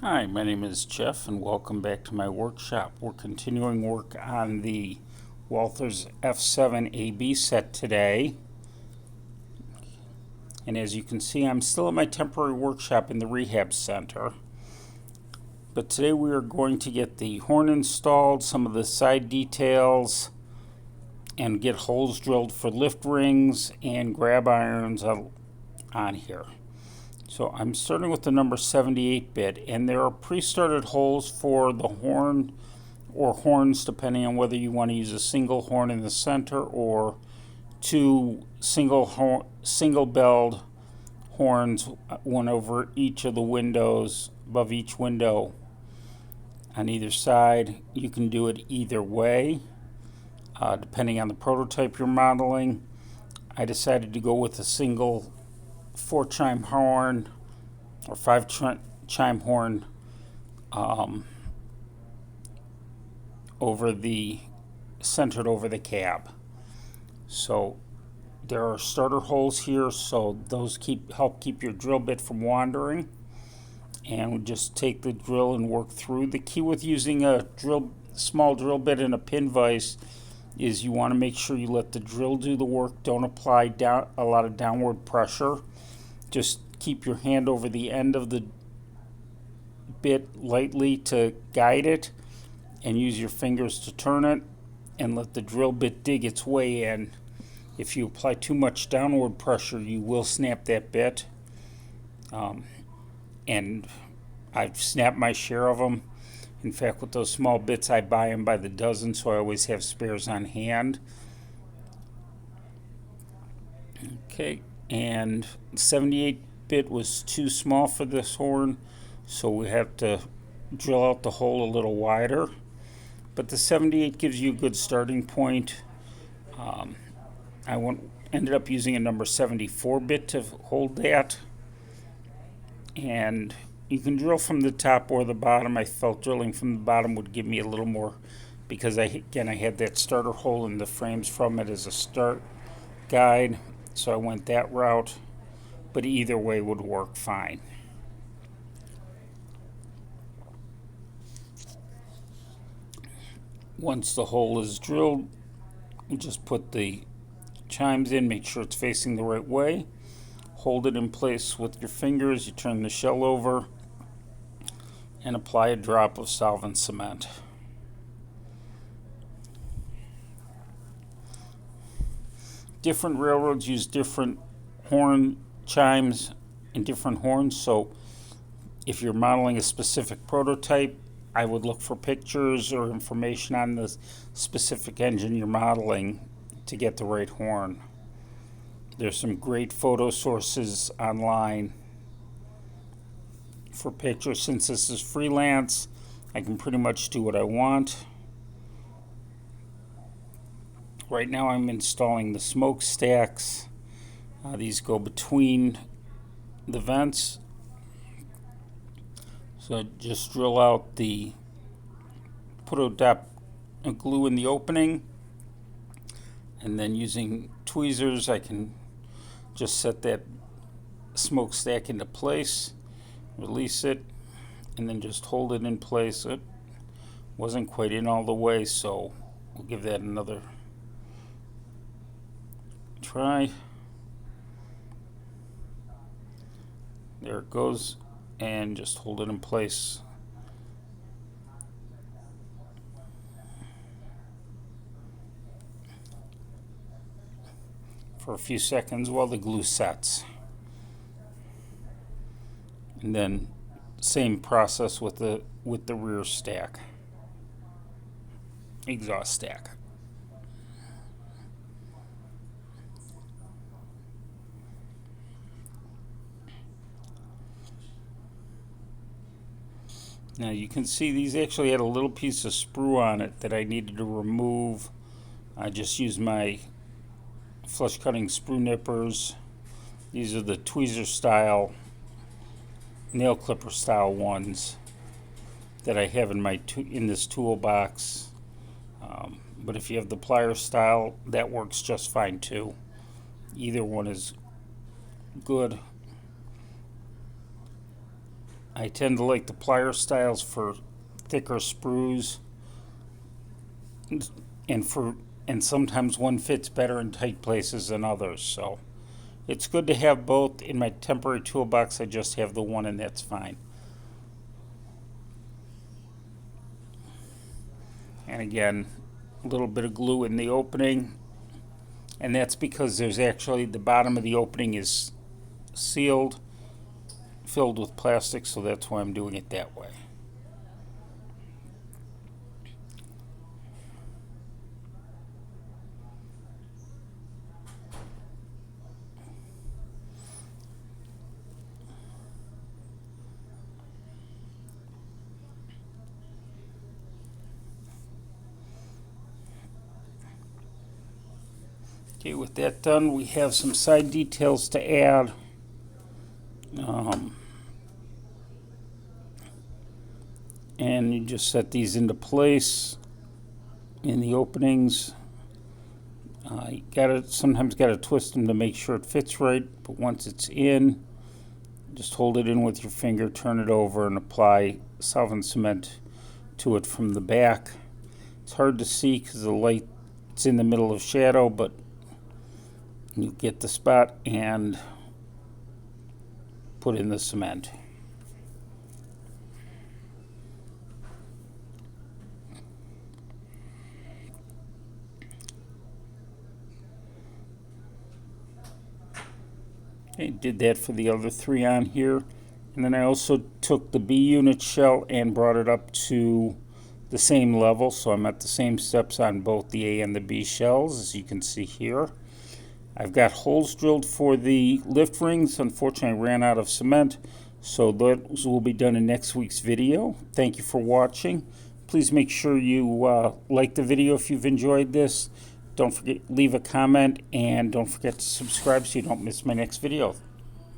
Hi, my name is Jeff and welcome back to my workshop. We're continuing work on the Walthers F7A&B set today. And as you can see, I'm still at my temporary workshop in the rehab center. But today we are going to get the horn installed, some of the side details, and get holes drilled for lift rings and grab irons on here. So I'm starting with the number 78-bit, and there are pre-started holes for the horn or horns depending on whether you want to use a single horn in the center or two single-belled horns, one over each of the windows, above each window on either side. You can do it either way, depending on the prototype you're modeling. I decided to go with a single 4-chime horn or 5-chime horn centered over the cab. So there are starter holes here, so those help keep your drill bit from wandering. And we just take the drill and work through. The key with using a small drill bit and a pin vise is you want to make sure you let the drill do the work. Don't apply a lot of downward pressure. Just keep your hand over the end of the bit lightly to guide it and use your fingers to turn it and let the drill bit dig its way in. If you apply too much downward pressure, you will snap that bit. And I've snapped my share of them. In fact, with those small bits, I buy them by the dozen, so I always have spares on hand. Okay, and 78-bit was too small for this horn, so we have to drill out the hole a little wider. But the 78 gives you a good starting point. I ended up using a number 74-bit to hold that. And you can drill from the top or the bottom. I felt drilling from the bottom would give me a little more because I had that starter hole in the frames from it as a start guide. So I went that route, but either way would work fine. Once the hole is drilled, you just put the chimes in, make sure it's facing the right way. Hold it in place with your fingers. You turn the shell over and apply a drop of solvent cement. Different railroads use different horn chimes and different horns, so if you're modeling a specific prototype, I would look for pictures or information on the specific engine you're modeling to get the right horn. There's some great photo sources online for pictures. Since this is freelance, I can pretty much do what I want. Right now I'm installing the smokestacks. These go between the vents. So just drill out the Proto glue in the opening, and then using tweezers I can just set that smokestack into place, release it, and then just hold it in place. It wasn't quite in all the way, so we'll give that another try. There it goes, and just hold it in place. For a few seconds while the glue sets. And then same process with the rear stack, exhaust stack. Now you can see these actually had a little piece of sprue on it that I needed to remove. I just used my flush cutting sprue nippers. These are the tweezer style, nail clipper style ones that I have in this toolbox. But if you have the plier style, that works just fine too. Either one is good. I tend to like the plier styles for thicker sprues, and sometimes one fits better in tight places than others. So it's good to have both. In my temporary toolbox, I just have the one, and that's fine. And again, a little bit of glue in the opening, and that's because there's actually, the bottom of the opening is sealed, filled with plastic, so that's why I'm doing it that way. Okay, with that done, we have some side details to add. And you just set these into place in the openings. You sometimes gotta twist them to make sure it fits right, but once it's in, just hold it in with your finger, turn it over, and apply solvent cement to it from the back. It's hard to see because the light's in the middle of shadow, but you get the spot and put in the cement. Okay, did that for the other three on here. And then I also took the B unit shell and brought it up to the same level, so I'm at the same steps on both the A and the B shells, as you can see here. I've got holes drilled for the lift rings. Unfortunately, I ran out of cement, so those will be done in next week's video. Thank you for watching. Please make sure you like the video if you've enjoyed this. Don't forget, leave a comment, and don't forget to subscribe so you don't miss my next video.